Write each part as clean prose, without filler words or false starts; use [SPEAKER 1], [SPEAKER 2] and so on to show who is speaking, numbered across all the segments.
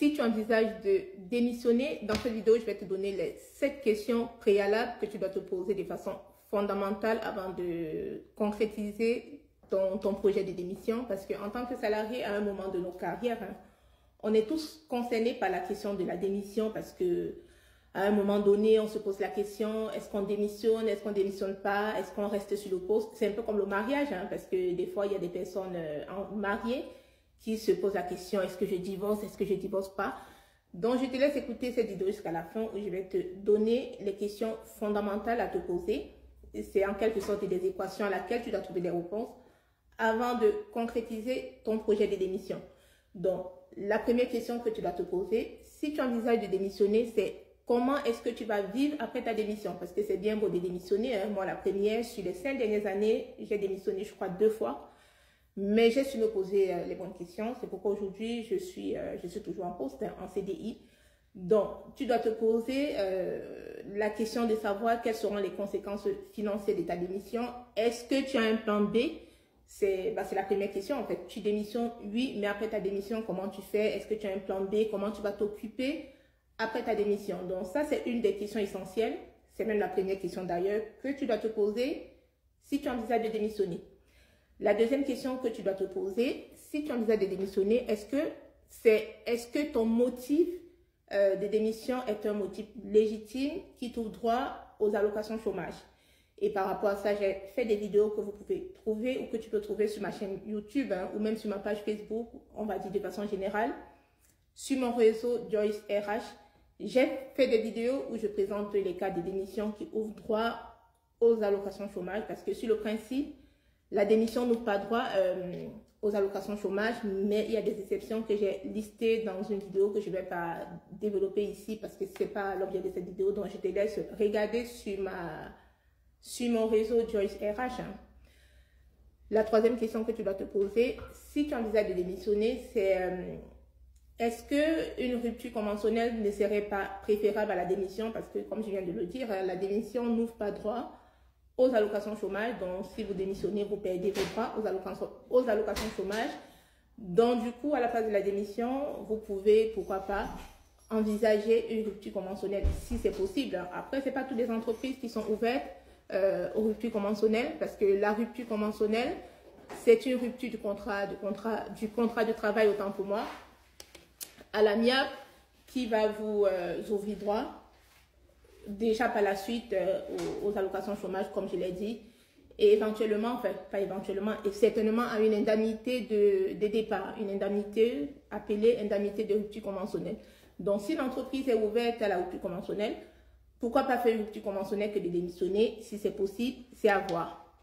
[SPEAKER 1] si tu envisages de démissionner, dans cette vidéo, je vais te donner les 7 questions préalables que tu dois te poser de façon fondamentale avant de concrétiser ton projet de démission. Parce qu'en tant que salarié, à un moment de nos carrières, hein, on est tous concernés par la question de la démission parce que à un moment donné, on se pose la question, est-ce qu'on démissionne, est-ce qu'on ne démissionne pas, est-ce qu'on reste sur le poste? C'est un peu comme le mariage, hein, parce que des fois, il y a des personnes mariées qui se posent la question, est-ce que je divorce, est-ce que je divorce pas? Donc, je te laisse écouter cette vidéo jusqu'à la fin où je vais te donner les questions fondamentales à te poser. C'est en quelque sorte des équations à laquelle tu dois trouver des réponses avant de concrétiser ton projet de démission. Donc, la première question que tu dois te poser, si tu envisages de démissionner, c'est comment est-ce que tu vas vivre après ta démission? Parce que c'est bien beau de démissionner. Hein. Moi, la première, sur les 5 dernières années, j'ai démissionné, je crois, 2 fois. Mais j'ai su me poser les bonnes questions. C'est pourquoi aujourd'hui, je suis toujours en poste, hein, en CDI. Donc, tu dois te poser la question de savoir quelles seront les conséquences financières de ta démission. Est-ce que tu as un plan B? C'est la première question. En fait, tu démissionnes, oui, mais après ta démission, comment tu fais? Est-ce que tu as un plan B? Comment tu vas t'occuper après ta démission? Donc ça, c'est une des questions essentielles. C'est même la première question d'ailleurs que tu dois te poser si tu envisages de démissionner. La deuxième question que tu dois te poser, si tu envisages de démissionner, est-ce que ton motif de démission est un motif légitime qui t'ouvre droit aux allocations chômage? Et par rapport à ça, j'ai fait des vidéos que vous pouvez trouver ou que tu peux trouver sur ma chaîne YouTube, hein, ou même sur ma page Facebook, on va dire de façon générale. Sur mon réseau Joyce RH, j'ai fait des vidéos où je présente les cas de démission qui ouvrent droit aux allocations chômage parce que sur le principe, la démission n'ouvre pas droit aux allocations chômage, mais il y a des exceptions que j'ai listées dans une vidéo que je ne vais pas développer ici parce que ce n'est pas l'objet de cette vidéo, donc je te laisse regarder sur mon réseau Joyce RH. Hein. La troisième question que tu dois te poser, si tu envisages de démissionner, c'est est-ce qu'une rupture conventionnelle ne serait pas préférable à la démission? Parce que, comme je viens de le dire, la démission n'ouvre pas droit aux allocations chômage. Donc, si vous démissionnez, vous perdez vos droits aux allocations chômage. Donc, du coup, à la place de la démission, vous pouvez, pourquoi pas, envisager une rupture conventionnelle si c'est possible. Après, ce n'est pas toutes les entreprises qui sont ouvertes aux ruptures conventionnelles parce que la rupture conventionnelle, c'est une rupture du contrat de travail, autant pour moi, à l'amiable qui va vous ouvrir droit déjà par la suite aux allocations chômage comme je l'ai dit et éventuellement, enfin pas éventuellement et certainement à une indemnité de départ, une indemnité appelée indemnité de rupture conventionnelle. Donc si l'entreprise est ouverte à la rupture conventionnelle, pourquoi pas faire une rupture conventionnelle que de démissionner? Si c'est possible, c'est à voir.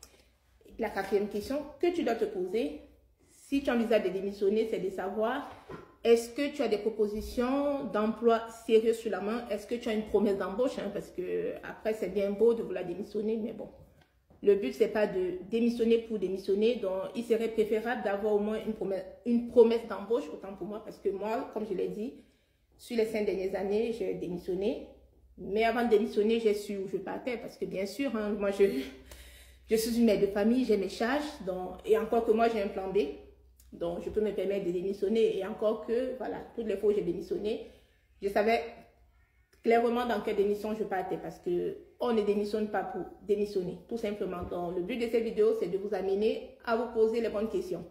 [SPEAKER 1] La quatrième question que tu dois te poser si tu envisages de démissionner, c'est de savoir est-ce que tu as des propositions d'emploi sérieux sur la main? Est-ce que tu as une promesse d'embauche? Hein? Parce que après, c'est bien beau de vouloir démissionner, mais bon. Le but, ce n'est pas de démissionner pour démissionner. Donc, il serait préférable d'avoir au moins une promesse d'embauche, autant pour moi. Parce que moi, comme je l'ai dit, sur les 5 dernières années, j'ai démissionné. Mais avant de démissionner, j'ai su où je partais. Parce que bien sûr, hein, moi, je suis une mère de famille, j'ai mes charges. Donc, et encore que moi, j'ai un plan B. Donc, je peux me permettre de démissionner. Et encore que, voilà, toutes les fois où j'ai démissionné, je savais clairement dans quelle démission je partais. Parce qu'on ne démissionne pas pour démissionner, tout simplement. Donc, le but de cette vidéo, c'est de vous amener à vous poser les bonnes questions.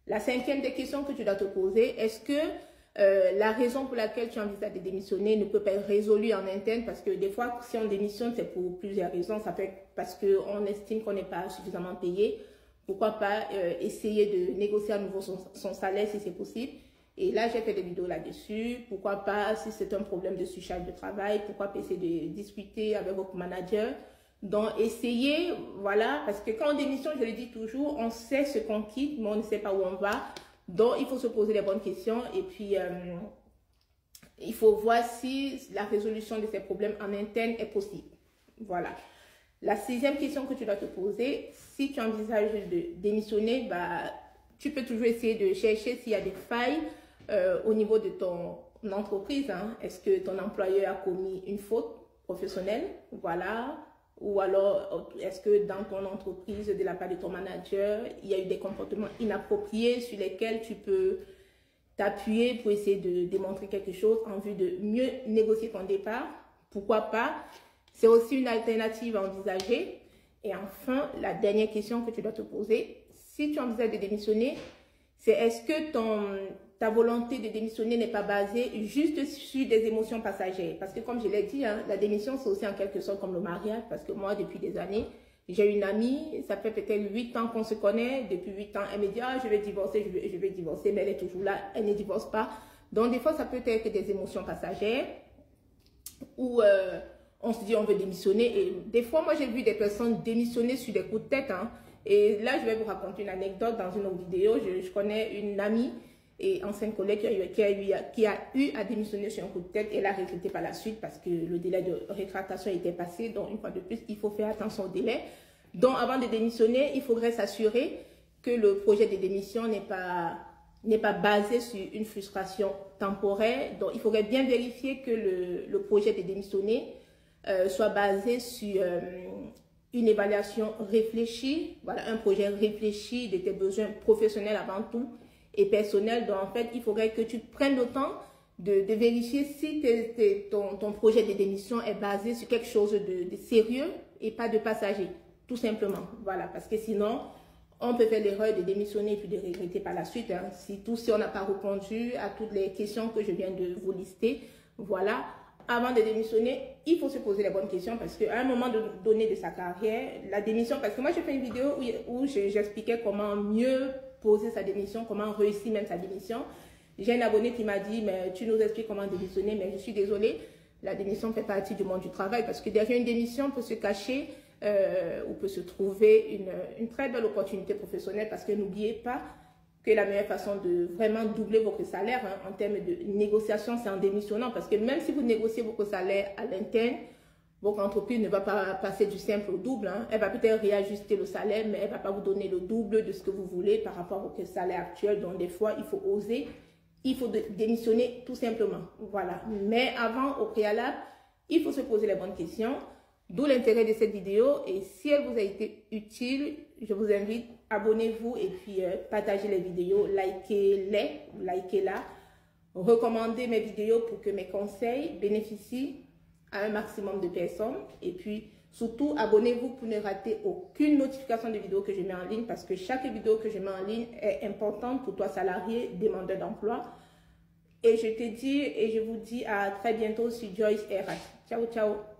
[SPEAKER 1] La cinquième des questions que tu dois te poser, est-ce que la raison pour laquelle tu envisages de démissionner ne peut pas être résolue en interne? Parce que des fois, si on démissionne, c'est pour plusieurs raisons. Ça peut être parce qu'on estime qu'on n'est pas suffisamment payé. Pourquoi pas essayer de négocier à nouveau son salaire si c'est possible. Et là, j'ai fait des vidéos là-dessus. Pourquoi pas, si c'est un problème de surcharge de travail, pourquoi pas essayer de discuter avec votre manager. Donc, essayez, voilà, parce que quand on démissionne, je le dis toujours, on sait ce qu'on quitte, mais on ne sait pas où on va. Donc, il faut se poser les bonnes questions et puis il faut voir si la résolution de ces problèmes en interne est possible. Voilà. La sixième question que tu dois te poser, si tu envisages de démissionner, tu peux toujours essayer de chercher s'il y a des failles au niveau de ton entreprise. Hein. Est-ce que ton employeur a commis une faute professionnelle? Voilà. Ou alors, est-ce que dans ton entreprise, de la part de ton manager, il y a eu des comportements inappropriés sur lesquels tu peux t'appuyer pour essayer de démontrer quelque chose en vue de mieux négocier ton départ. Pourquoi pas? C'est aussi une alternative à envisager. Et enfin, la dernière question que tu dois te poser, si tu envisages de démissionner, c'est est-ce que ta volonté de démissionner n'est pas basée juste sur des émotions passagères? Parce que comme je l'ai dit, hein, la démission, c'est aussi en quelque sorte comme le mariage. Parce que moi, depuis des années, j'ai une amie, ça fait peut-être 8 ans qu'on se connaît. Depuis 8 ans, elle me dit, ah, je vais divorcer, je vais divorcer, mais elle est toujours là, elle ne divorce pas. Donc, des fois, ça peut être des émotions passagères où on se dit, on veut démissionner. Et des fois, moi, j'ai vu des personnes démissionner sur des coups de tête. Hein. Et là, je vais vous raconter une anecdote dans une autre vidéo. Je connais une amie et ancienne collègue qui a eu à démissionner sur un coup de tête. Et elle a regretté par la suite parce que le délai de rétractation était passé. Donc, une fois de plus, il faut faire attention au délai. Donc, avant de démissionner, il faudrait s'assurer que le projet de démission n'est pas basé sur une frustration temporaire. Donc, il faudrait bien vérifier que le projet de démissionner soit basé sur une évaluation réfléchie, voilà, un projet réfléchi de tes besoins professionnels avant tout et personnels. Donc, en fait, il faudrait que tu prennes le temps de vérifier si ton projet de démission est basé sur quelque chose de sérieux et pas de passager, tout simplement. Voilà, parce que sinon, on peut faire l'erreur de démissionner et puis de regretter par la suite. Hein. Si on n'a pas répondu à toutes les questions que je viens de vous lister, voilà. Avant de démissionner, il faut se poser les bonnes questions parce qu'à un moment donné de sa carrière, la démission, parce que moi j'ai fait une vidéo où j'expliquais comment mieux poser sa démission, comment réussir même sa démission. J'ai un abonné qui m'a dit, mais tu nous expliques comment démissionner, mais je suis désolée, la démission fait partie du monde du travail parce que derrière une démission peut se cacher ou peut se trouver une très belle opportunité professionnelle parce que n'oubliez pas que la meilleure façon de vraiment doubler votre salaire hein, en termes de négociation, c'est en démissionnant. Parce que même si vous négociez votre salaire à l'interne, votre entreprise ne va pas passer du simple au double. Hein. Elle va peut-être réajuster le salaire, mais elle ne va pas vous donner le double de ce que vous voulez par rapport au salaire actuel. Donc, des fois, il faut oser, il faut démissionner tout simplement. Voilà. Mais avant, au préalable, il faut se poser les bonnes questions. D'où l'intérêt de cette vidéo. Et si elle vous a été utile, je vous invite, abonnez-vous et puis partagez les vidéos, likez-la, recommandez mes vidéos pour que mes conseils bénéficient à un maximum de personnes. Et puis, surtout, abonnez-vous pour ne rater aucune notification de vidéo que je mets en ligne parce que chaque vidéo que je mets en ligne est importante pour toi, salarié, demandeur d'emploi. Et je te dis et je vous dis à très bientôt sur Joyce RH. Ciao, ciao.